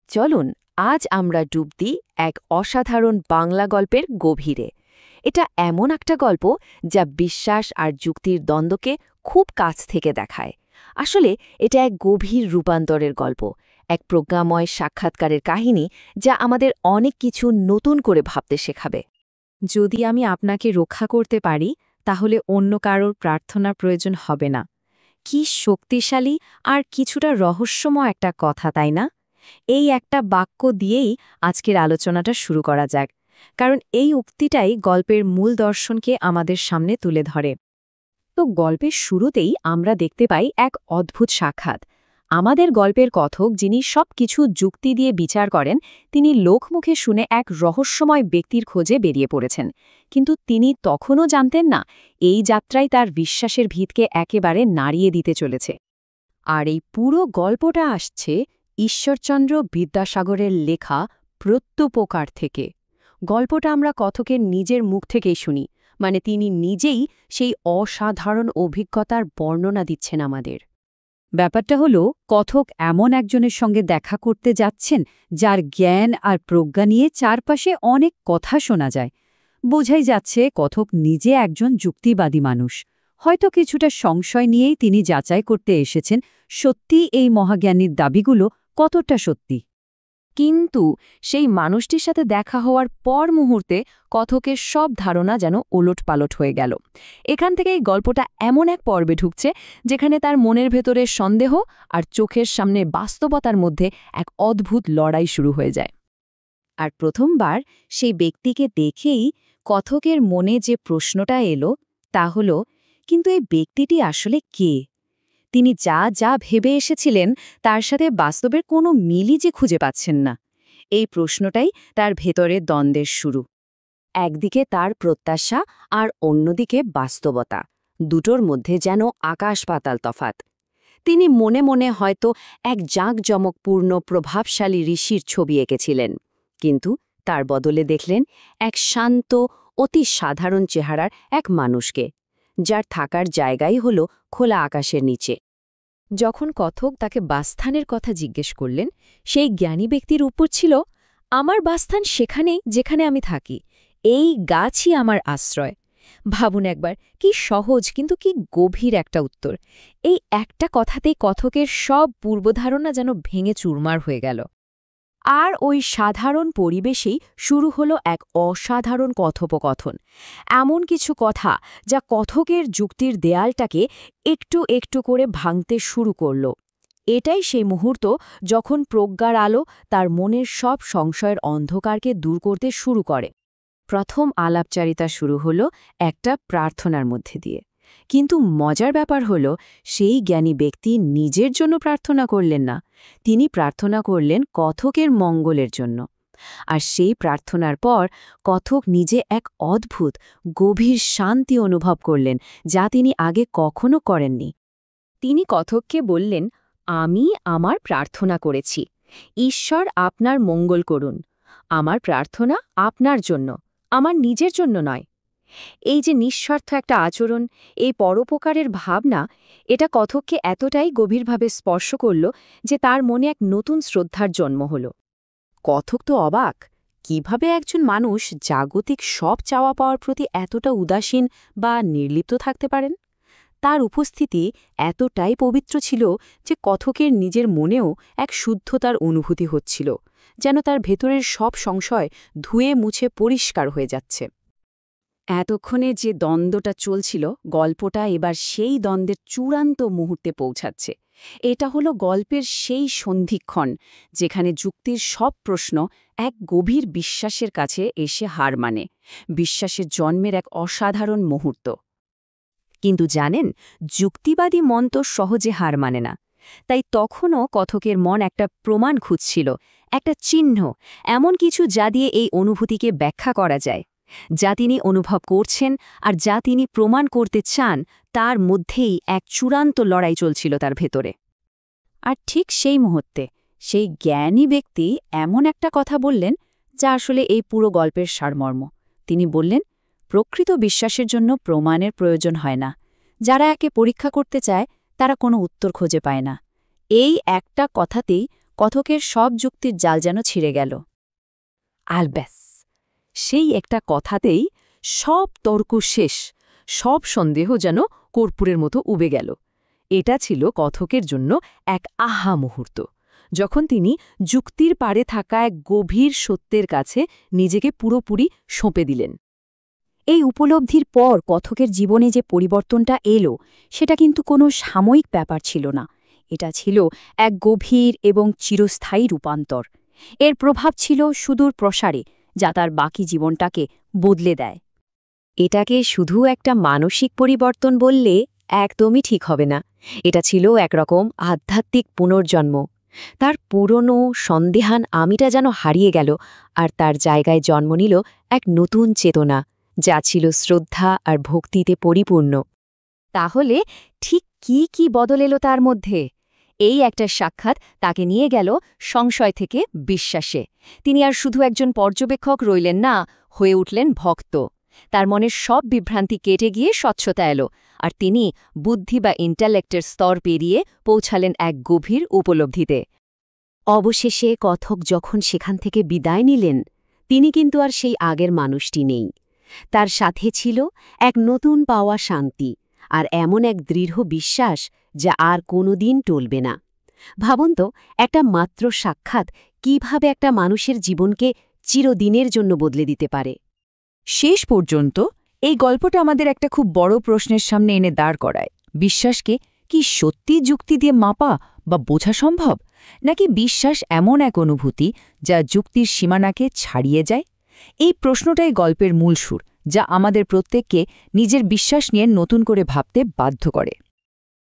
চলুন আজ আমরা ডুব দিই এক অসাধারণ বাংলা গল্পের গভীরে। এটা এমন একটা গল্প যা বিশ্বাস আর যুক্তির দ্বন্দ্বকে খুব কাছ থেকে দেখায়। আসলে এটা এক গভীর রূপান্তরের গল্প, এক প্রজ্ঞাময় সাক্ষাৎকারের কাহিনী যা আমাদের অনেক কিছু নতুন করে ভাবতে শেখাবে। যদি আমি আপনাকে রক্ষা করতে পারি তাহলে অন্য কারোর প্রার্থনার প্রয়োজন হবে না। কি শক্তিশালী আর কিছুটা রহস্যময় একটা কথা, তাই না? এই একটা বাক্য দিয়েই আজকের আলোচনাটা শুরু করা যাক, কারণ এই উক্তিটাই গল্পের মূল দর্শনকে আমাদের সামনে তুলে ধরে। তো গল্পের শুরুতেই আমরা দেখতে পাই এক অদ্ভুত সাক্ষাৎ। আমাদের গল্পের কথক, যিনি সব কিছু যুক্তি দিয়ে বিচার করেন, তিনি লোকমুখে শুনে এক রহস্যময় ব্যক্তির খোঁজে বেরিয়ে পড়েছেন। কিন্তু তিনি তখনও জানতেন না এই যাত্রায় তার বিশ্বাসের ভিতকে একেবারে নাড়িয়ে দিতে চলেছে। আর এই পুরো গল্পটা আসছে ঈশ্বরচন্দ্র বিদ্যাসাগরের লেখা প্রত্যুপকার থেকে। গল্পটা আমরা কথকের নিজের মুখ থেকেই শুনি, মানে তিনি নিজেই সেই অসাধারণ অভিজ্ঞতার বর্ণনা দিচ্ছেন আমাদের। ব্যাপারটা হলো, কথক এমন একজনের সঙ্গে দেখা করতে যাচ্ছেন যার জ্ঞান আর প্রজ্ঞা নিয়ে চারপাশে অনেক কথা শোনা যায়। বোঝাই যাচ্ছে কথক নিজে একজন যুক্তিবাদী মানুষ। হয়তো কিছুটা সংশয় নিয়েই তিনি যাচাই করতে এসেছেন সত্যি এই মহাজ্ঞানীর দাবিগুলো কতটা সত্যি। কিন্তু সেই মানুষটির সাথে দেখা হওয়ার পর মুহূর্তে কথকের সব ধারণা যেন ওলটপালট হয়ে গেল। এখান থেকেই গল্পটা এমন এক পর্বে ঢুকছে যেখানে তার মনের ভেতরে সন্দেহ আর চোখের সামনে বাস্তবতার মধ্যে এক অদ্ভুত লড়াই শুরু হয়ে যায়। আর প্রথমবার সেই ব্যক্তিকে দেখেই কথকের মনে যে প্রশ্নটা এলো তা হল, কিন্তু এই ব্যক্তিটি আসলে কে? তিনি যা যা ভেবে এসেছিলেন তার সাথে বাস্তবের কোনো মিলই যে খুঁজে পাচ্ছেন না। এই প্রশ্নটাই তার ভেতরে দ্বন্দ্বের শুরু। একদিকে তার প্রত্যাশা আর অন্যদিকে বাস্তবতা, দুটোর মধ্যে যেন আকাশ পাতাল তফাত। তিনি মনে মনে হয়তো এক জাঁকজমকপূর্ণ প্রভাবশালী ঋষির ছবি এঁকেছিলেন, কিন্তু তার বদলে দেখলেন এক শান্ত, অতি সাধারণ চেহারার এক মানুষকে, যার থাকার জায়গাই হল খোলা আকাশের নিচে। যখন কথক তাকে বাসস্থানের কথা জিজ্ঞেস করলেন, সেই জ্ঞানী ব্যক্তির উপর ছিল, আমার বাসস্থান সেখানেই যেখানে আমি থাকি, এই গাছই আমার আশ্রয়। ভাবুন একবার, কি সহজ কিন্তু কি গভীর একটা উত্তর। এই একটা কথাতেই কথকের সব পূর্বধারণা যেন ভেঙে চুরমার হয়ে গেল। আর ওই সাধারণ পরিবেশেই শুরু হলো এক অসাধারণ কথোপকথন, এমন কিছু কথা যা কথকের যুক্তির দেয়ালটাকে একটু একটু করে ভাঙতে শুরু করল। এটাই সেই মুহূর্ত যখন প্রজ্ঞার আলো তার মনের সব সংশয়ের অন্ধকারকে দূর করতে শুরু করে। প্রথম আলাপচারিতা শুরু হলো একটা প্রার্থনার মধ্যে দিয়ে, কিন্তু মজার ব্যাপার হলো সেই জ্ঞানী ব্যক্তি নিজের জন্য প্রার্থনা করলেন না, তিনি প্রার্থনা করলেন কথকের মঙ্গলের জন্য। আর সেই প্রার্থনার পর কথক নিজে এক অদ্ভুত গভীর শান্তি অনুভব করলেন, যা তিনি আগে কখনো করেননি। তিনি কথককে বললেন, আমি আমার প্রার্থনা করেছি, ঈশ্বর আপনার মঙ্গল করুন। আমার প্রার্থনা আপনার জন্য, আমার নিজের জন্য নয়। এই যে নিঃস্বার্থ একটা আচরণ, এই পরোপকারের ভাবনা, এটা কথককে এতটাই গভীরভাবে স্পর্শ করল যে তার মনে এক নতুন শ্রদ্ধার জন্ম হল। কথক তো অবাক, কিভাবে একজন মানুষ জাগতিক সব চাওয়া পাওয়ার প্রতি এতটা উদাসীন বা নির্লিপ্ত থাকতে পারেন। তার উপস্থিতি এতটাই পবিত্র ছিল যে কথকের নিজের মনেও এক শুদ্ধতার অনুভূতি হচ্ছিল, যেন তার ভেতরের সব সংশয় ধুয়ে মুছে পরিষ্কার হয়ে যাচ্ছে। এতক্ষণে যে দ্বন্দ্বটা চলছিল, গল্পটা এবার সেই দ্বন্দ্বের চূড়ান্ত মুহূর্তে পৌঁছাচ্ছে। এটা হলো গল্পের সেই সন্ধিক্ষণ যেখানে যুক্তির সব প্রশ্ন এক গভীর বিশ্বাসের কাছে এসে হার মানে। বিশ্বাসের জন্মের এক অসাধারণ মুহূর্ত। কিন্তু জানেন, যুক্তিবাদী মন তো সহজে হার মানে না। তাই তখনও কথকের মন একটা প্রমাণ খুঁজছিল, একটা চিহ্ন, এমন কিছু যা দিয়ে এই অনুভূতিকে ব্যাখ্যা করা যায়, যা তিনি অনুভব করছেন আর যা তিনি প্রমাণ করতে চান, তার মধ্যেই এক চূড়ান্ত লড়াই চলছিল তার ভেতরে। আর ঠিক সেই মুহূর্তে সেই জ্ঞানী ব্যক্তি এমন একটা কথা বললেন যা আসলে এই পুরো গল্পের সারমর্ম। তিনি বললেন, প্রকৃত বিশ্বাসের জন্য প্রমাণের প্রয়োজন হয় না। যারা একে পরীক্ষা করতে চায় তারা কোনো উত্তর খুঁজে পায় না। এই একটা কথাতেই কথকের সব যুক্তির জাল যেন ছিঁড়ে গেল। আর ব্যাস, সেই একটা কথাতেই সব তর্ক শেষ, সব সন্দেহ যেন কর্পূরের মতো উবে গেল। এটা ছিল কথকের জন্য এক আহা মুহূর্ত, যখন তিনি যুক্তির পারে থাকা এক গভীর সত্যের কাছে নিজেকে পুরোপুরি সঁপে দিলেন। এই উপলব্ধির পর কথকের জীবনে যে পরিবর্তনটা এলো, সেটা কিন্তু কোনো সাময়িক ব্যাপার ছিল না। এটা ছিল এক গভীর এবং চিরস্থায়ী রূপান্তর। এর প্রভাব ছিল সুদূর প্রসারে, যা তার বাকি জীবনটাকে বদলে দেয়। এটাকে শুধু একটা মানসিক পরিবর্তন বললে একদমই ঠিক হবে না। এটা ছিল একরকম আধ্যাত্মিক পুনর্জন্ম। তার পুরনো সন্দেহান আমিটা যেন হারিয়ে গেল, আর তার জায়গায় জন্ম নিল এক নতুন চেতনা, যা ছিল শ্রদ্ধা আর ভক্তিতে পরিপূর্ণ। তাহলে ঠিক কি বদল এলো তার মধ্যে? এই একটা সাক্ষাৎ তাকে নিয়ে গেল সংশয় থেকে বিশ্বাসে। তিনি আর শুধু একজন পর্যবেক্ষক রইলেন না, হয়ে উঠলেন ভক্ত। তার মনের সব বিভ্রান্তি কেটে গিয়ে স্বচ্ছতা এলো, আর তিনি বুদ্ধি বা ইন্টালেক্টের স্তর পেরিয়ে পৌঁছালেন এক গভীর উপলব্ধিতে। অবশেষে কথক যখন সেখান থেকে বিদায় নিলেন, তিনি কিন্তু আর সেই আগের মানুষটি নেই। তার সাথে ছিল এক নতুন পাওয়া শান্তি, আর এমন এক দৃঢ় বিশ্বাস যা আর কোনোদিন টলবে না। ভাবুন তো, একটা মাত্র সাক্ষাৎ কিভাবে একটা মানুষের জীবনকে চিরদিনের জন্য বদলে দিতে পারে। শেষ পর্যন্ত এই গল্পটা আমাদের একটা খুব বড় প্রশ্নের সামনে এনে দাঁড় করায়। বিশ্বাসকে কি সত্যি যুক্তি দিয়ে মাপা বা বোঝা সম্ভব, নাকি বিশ্বাস এমন এক অনুভূতি যা যুক্তির সীমানাকে ছাড়িয়ে যায়? এই প্রশ্নটাই গল্পের মূল সুর, যা আমাদের প্রত্যেককে নিজের বিশ্বাস নিয়ে নতুন করে ভাবতে বাধ্য করে।